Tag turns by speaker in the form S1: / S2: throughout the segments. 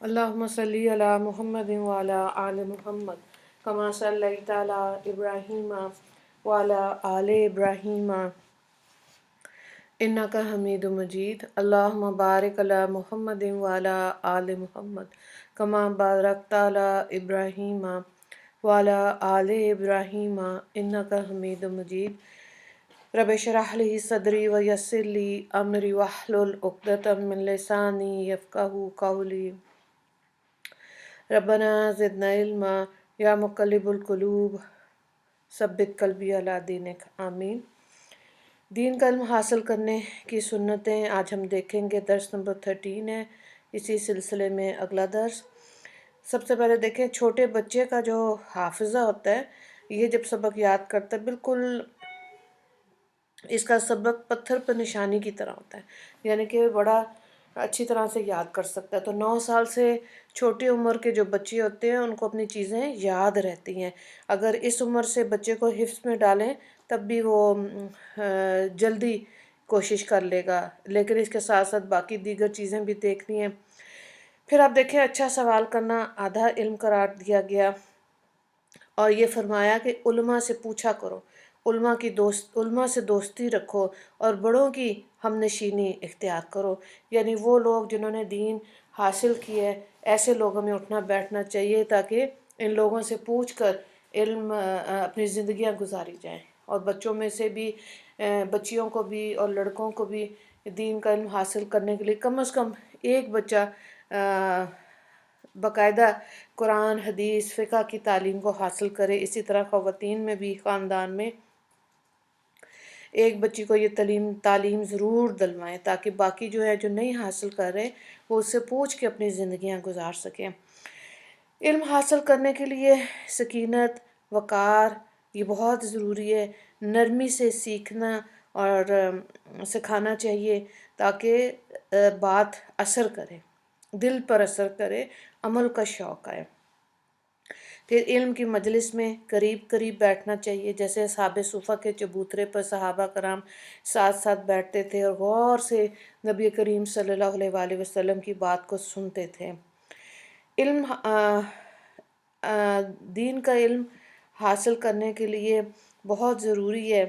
S1: اللہم صلی علی محمد وعلی آل محمد کما صلیت علی ابراہیم وعلی آل ابراہیم انک حمید مجید۔ اللہم بارک علی محمد وعلی آل محمد کما بارکت علی ابراہیم وعلی آل ابراہیم انک حمید مجید۔ رب اشرح لی صدری ویسر لی امری واحلل عقدۃ من لسانی یفقہوا قولی۔ ربنا زدنا علما یا مقلب القلوب ثبت قلبی علی دینک، آمین۔ دین کا علم حاصل کرنے کی سنتیں آج ہم دیکھیں گے، درس نمبر 13 ہے اسی سلسلے میں اگلا درس۔ سب سے پہلے دیکھیں، چھوٹے بچے کا جو حافظہ ہوتا ہے، یہ جب سبق یاد کرتا ہے بالکل اس کا سبق پتھر پر نشانی کی طرح ہوتا ہے، یعنی کہ بڑا اچھی طرح سے یاد کر سکتا ہے۔ تو 9 سال سے چھوٹی عمر کے جو بچے ہوتے ہیں ان کو اپنی چیزیں یاد رہتی ہیں۔ اگر اس عمر سے بچے کو حفظ میں ڈالیں تب بھی وہ جلدی کوشش کر لے گا، لیکن اس کے ساتھ ساتھ باقی دیگر چیزیں بھی دیکھنی ہیں۔ پھر آپ دیکھیں، اچھا سوال کرنا آدھا علم قرار دیا گیا، اور یہ فرمایا کہ علماء سے پوچھا کرو، علماء سے دوستی رکھو اور بڑوں کی ہم نشینی اختیار کرو، یعنی وہ لوگ جنہوں نے دین حاصل کیا ہے، ایسے لوگوں میں اٹھنا بیٹھنا چاہیے تاکہ ان لوگوں سے پوچھ کر علم اپنی زندگیاں گزاری جائیں۔ اور بچوں میں سے بھی، بچیوں کو بھی اور لڑکوں کو بھی دین کا علم حاصل کرنے کے لیے کم از کم ایک بچہ باقاعدہ قرآن حدیث فقہ کی تعلیم کو حاصل کرے۔ اسی طرح خواتین میں بھی خاندان میں ایک بچی کو یہ تعلیم ضرور دلوائیں تاکہ باقی جو نہیں حاصل کر رہے وہ اس سے پوچھ کے اپنی زندگیاں گزار سکیں۔ علم حاصل کرنے کے لیے سکینت، وقار یہ بہت ضروری ہے۔ نرمی سے سیکھنا اور سکھانا چاہیے تاکہ بات اثر کرے، دل پر اثر کرے، عمل کا شوق آئے۔ پھر علم کی مجلس میں قریب بیٹھنا چاہیے، جیسے اصحاب صفہ کے چبوترے پر صحابہ کرام ساتھ ساتھ بیٹھتے تھے اور غور سے نبی کریم صلی اللہ علیہ وآلہ وسلم کی بات کو سنتے تھے۔ دین کا علم حاصل کرنے کے لیے بہت ضروری ہے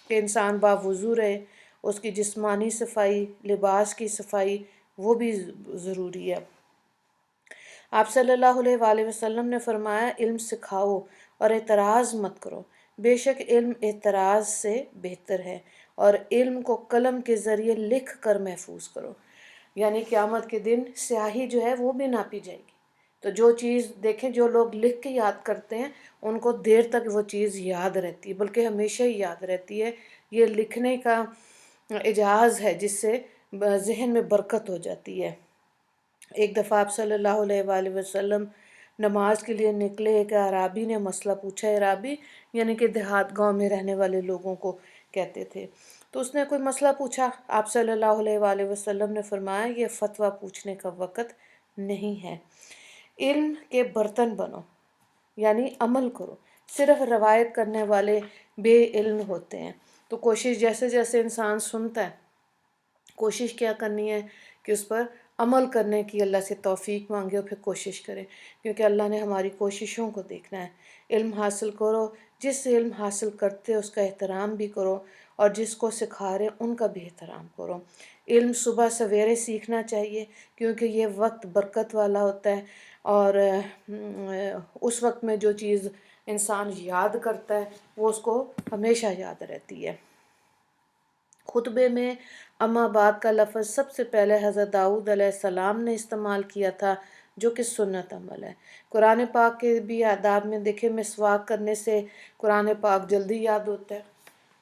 S1: کہ انسان باوضو رہے، اس کی جسمانی صفائی، لباس کی صفائی وہ بھی ضروری ہے۔ آپ صلی اللہ علیہ وآلہ وسلم نے فرمایا، علم سکھاؤ اور اعتراض مت کرو، بے شک علم اعتراض سے بہتر ہے، اور علم کو قلم کے ذریعے لکھ کر محفوظ کرو، یعنی قیامت کے دن سیاہی جو ہے وہ بھی ناپی جائے گی۔ تو جو چیز دیکھیں، جو لوگ لکھ کے یاد کرتے ہیں ان کو دیر تک وہ چیز یاد رہتی ہے، بلکہ ہمیشہ ہی یاد رہتی ہے۔ یہ لکھنے کا اعجاز ہے جس سے ذہن میں برکت ہو جاتی ہے۔ ایک دفعہ آپ صلی اللہ علیہ وآلہ وسلم نماز کے لیے نکلے، ایک اعرابی نے مسئلہ پوچھا۔ اعرابی یعنی کہ دیہات گاؤں میں رہنے والے لوگوں کو کہتے تھے۔ تو اس نے کوئی مسئلہ پوچھا، آپ صلی اللہ علیہ وآلہ وسلم نے فرمایا، یہ فتویٰ پوچھنے کا وقت نہیں ہے، علم کے برتن بنو، یعنی عمل کرو۔ صرف روایت کرنے والے بے علم ہوتے ہیں۔ تو کوشش جیسے جیسے انسان سنتا ہے، کوشش کیا کرنی ہے کہ اس پر عمل کرنے کی اللہ سے توفیق مانگے اور پھر کوشش کریں، کیونکہ اللہ نے ہماری کوششوں کو دیکھنا ہے۔ علم حاصل کرو، جس سے علم حاصل کرتے اس کا احترام بھی کرو، اور جس کو سکھا رہے ان کا بھی احترام کرو۔ علم صبح سویرے سیکھنا چاہیے کیونکہ یہ وقت برکت والا ہوتا ہے، اور اس وقت میں جو چیز انسان یاد کرتا ہے وہ اس کو ہمیشہ یاد رہتی ہے۔ خطبے میں اما بعد کا لفظ سب سے پہلے حضرت داؤد علیہ السلام نے استعمال کیا تھا، جو کہ سنت عمل ہے۔ قرآن پاک کے بھی آداب میں دیکھیں، مسواک کرنے سے قرآن پاک جلدی یاد ہوتا ہے،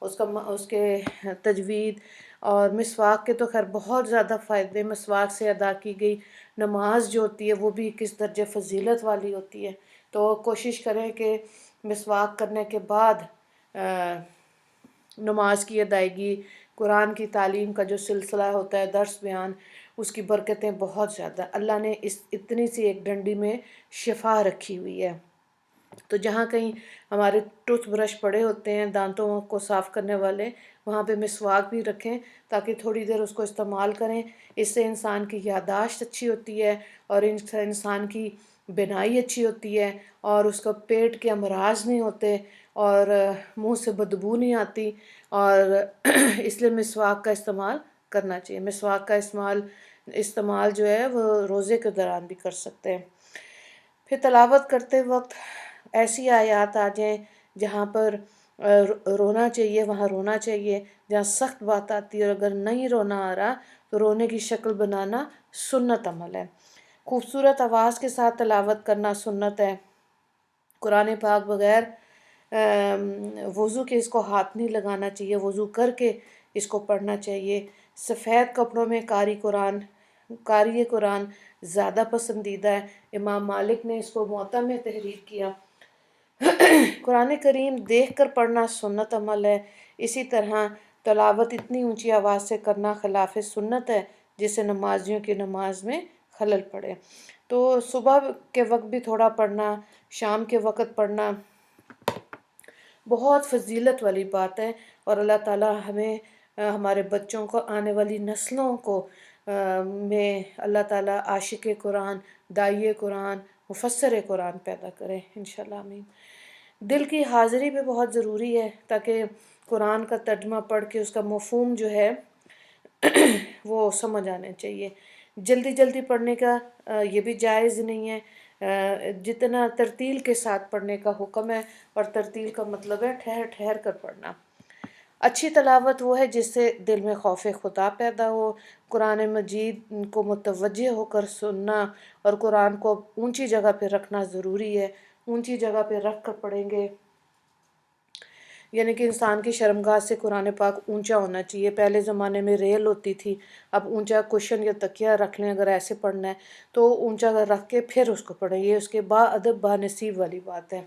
S1: اس کے تجوید اور مسواک کے تو خیر بہت زیادہ فائدے مسواک سے ادا کی گئی نماز جو ہوتی ہے وہ بھی کس درجے فضیلت والی ہوتی ہے۔ تو کوشش کریں کہ مسواک کرنے کے بعد نماز کی ادائیگی، قرآن کی تعلیم کا جو سلسلہ ہوتا ہے، درس بیان، اس کی برکتیں بہت زیادہ، اللہ نے اس اتنی سی ایک ڈنڈی میں شفا رکھی ہوئی ہے۔ تو جہاں کہیں ہمارے ٹوتھ برش پڑے ہوتے ہیں دانتوں کو صاف کرنے والے، وہاں پہ مسواک بھی رکھیں تاکہ تھوڑی دیر اس کو استعمال کریں۔ اس سے انسان کی یادداشت اچھی ہوتی ہے، اور انسان کی بینائی اچھی ہوتی ہے، اور اس کو پیٹ کے امراض نہیں ہوتے، اور منہ سے بدبو نہیں آتی، اور اس لیے مسواک کا استعمال کرنا چاہیے۔ مسواک کا استعمال جو ہے وہ روزے کے دوران بھی کر سکتے ہیں۔ پھر تلاوت کرتے وقت ایسی آیات آ جائیں جہاں پر رونا چاہیے وہاں رونا چاہیے، جہاں سخت بات آتی ہے اور اگر نہیں رونا آ رہا تو رونے کی شکل بنانا سنت عمل ہے۔ خوبصورت آواز کے ساتھ تلاوت کرنا سنت ہے۔ قرآن پاک بغیر وضو کے اس کو ہاتھ نہیں لگانا چاہیے، وضو کر کے اس کو پڑھنا چاہیے۔ سفید کپڑوں میں قاری قرآن زیادہ پسندیدہ ہے۔ امام مالک نے اس کو موطا میں تحریر کیا۔ قرآن کریم دیکھ کر پڑھنا سنت عمل ہے۔ اسی طرح تلاوت اتنی اونچی آواز سے کرنا خلاف سنت ہے جس سے نمازیوں کی نماز میں خلل پڑے۔ تو صبح کے وقت بھی تھوڑا پڑھنا، شام کے وقت پڑھنا بہت فضیلت والی بات ہے، اور اللہ تعالیٰ ہمیں ہمارے بچوں کو، آنے والی نسلوں کو میں اللہ تعالیٰ عاشق قرآن، داعی قرآن، مفسر قرآن پیدا کرے انشاءاللہ، آمین۔ دل کی حاضری بھی بہت ضروری ہے تاکہ قرآن کا ترجمہ پڑھ کے اس کا مفہوم جو ہے وہ سمجھ آنے چاہیے۔ جلدی جلدی پڑھنے کا یہ بھی جائز نہیں ہے، جتنا ترتیل کے ساتھ پڑھنے کا حکم ہے، اور ترتیل کا مطلب ہے ٹھہر ٹھہر کر پڑھنا۔ اچھی تلاوت وہ ہے جس سے دل میں خوف خدا پیدا ہو۔ قرآن مجید کو متوجہ ہو کر سننا اور قرآن کو اونچی جگہ پہ رکھنا ضروری ہے۔ اونچی جگہ پہ رکھ کر پڑھیں گے، یعنی کہ انسان کی شرمگاہ سے قرآن پاک اونچا ہونا چاہیے۔ پہلے زمانے میں ریل ہوتی تھی، اب اونچا کشن یا تکیہ رکھ لیں اگر ایسے پڑھنا ہے تو اونچا رکھ کے پھر اس کو پڑھیں، یہ اس کے باادب بانصیب والی بات ہے۔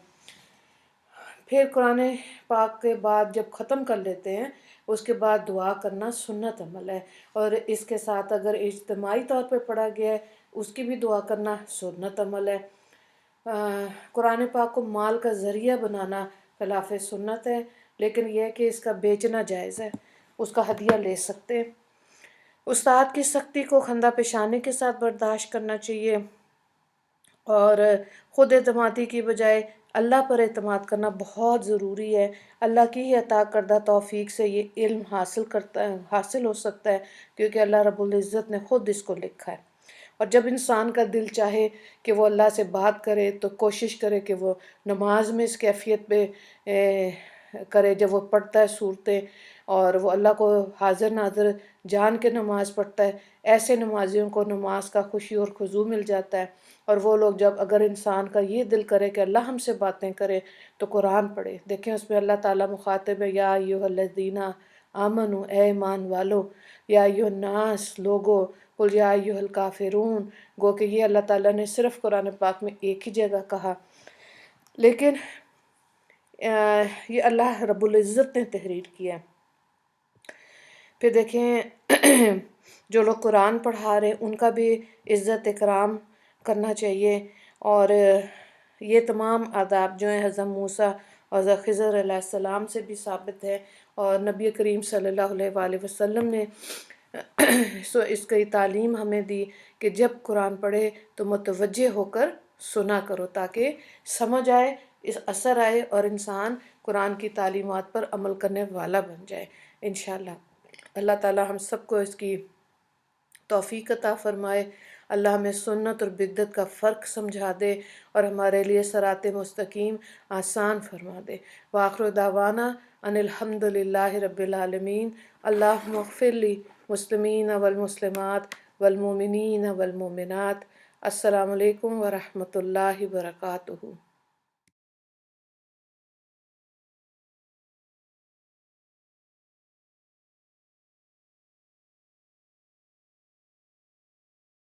S1: پھر قرآن پاک کے بعد جب ختم کر لیتے ہیں اس کے بعد دعا کرنا سنت عمل ہے، اور اس کے ساتھ اگر اجتماعی طور پہ پڑھا گیا ہے اس کی بھی دعا کرنا سنت عمل ہے۔ قرآن پاک کو مال کا ذریعہ بنانا خلاف سنت ہے، لیکن یہ ہے کہ اس کا بیچنا جائز ہے، اس کا ہدیہ لے سکتے ہیں۔ استاد کی سختی کو خندہ پیشانی کے ساتھ برداشت کرنا چاہیے، اور خود اعتمادی کی بجائے اللہ پر اعتماد کرنا بہت ضروری ہے۔ اللہ کی ہی عطا کردہ توفیق سے یہ علم حاصل ہو سکتا ہے، کیونکہ اللہ رب العزت نے خود اس کو لکھا ہے۔ اور جب انسان کا دل چاہے کہ وہ اللہ سے بات کرے تو کوشش کرے کہ وہ نماز میں اس کیفیت پہ کرے جب وہ پڑھتا ہے صورتیں، اور وہ اللہ کو حاضر ناظر جان کے نماز پڑھتا ہے۔ ایسے نمازیوں کو نماز کا خوشی اور خضوع مل جاتا ہے، اور وہ لوگ جب اگر انسان کا یہ دل کرے کہ اللہ ہم سے باتیں کرے تو قرآن پڑھے۔ دیکھیں اس میں اللہ تعالیٰ مخاطب ہے، یا ایھا الذین آمنو، اے ایمان والو، یا ایھا الناس، لوگو، قل یا ایھا الکافرون، گو کہ یہ اللہ تعالیٰ نے صرف قرآن پاک میں ایک ہی جگہ کہا، لیکن یہ اللہ رب العزت نے تحریر کیا ہے۔ پھر دیکھیں جو لوگ قرآن پڑھا رہے ان کا بھی عزت اکرام کرنا چاہیے، اور یہ تمام آداب جو ہیں حضرت موسیٰ اور حضرت خضر علیہ السلام سے بھی ثابت ہے، اور نبی کریم صلی اللہ علیہ وآلہ وسلم نے اس کی تعلیم ہمیں دی کہ جب قرآن پڑھے تو متوجہ ہو کر سنا کرو تاکہ سمجھ آئے، اس اثر آئے، اور انسان قرآن کی تعلیمات پر عمل کرنے والا بن جائے انشاءاللہ۔ اللہ تعالیٰ ہم سب کو اس کی توفیق عطا فرمائے۔ اللہ ہمیں سنت اور بدعت کا فرق سمجھا دے اور ہمارے لیے صراط مستقیم آسان فرما دے۔ وآخر دعوانا ان الحمد للہ رب العالمین۔ اللہم اغفر لی مسلمین والمسلمات والمؤمنین والمؤمنات۔ السلام علیکم ورحمۃ اللہ وبرکاتہ۔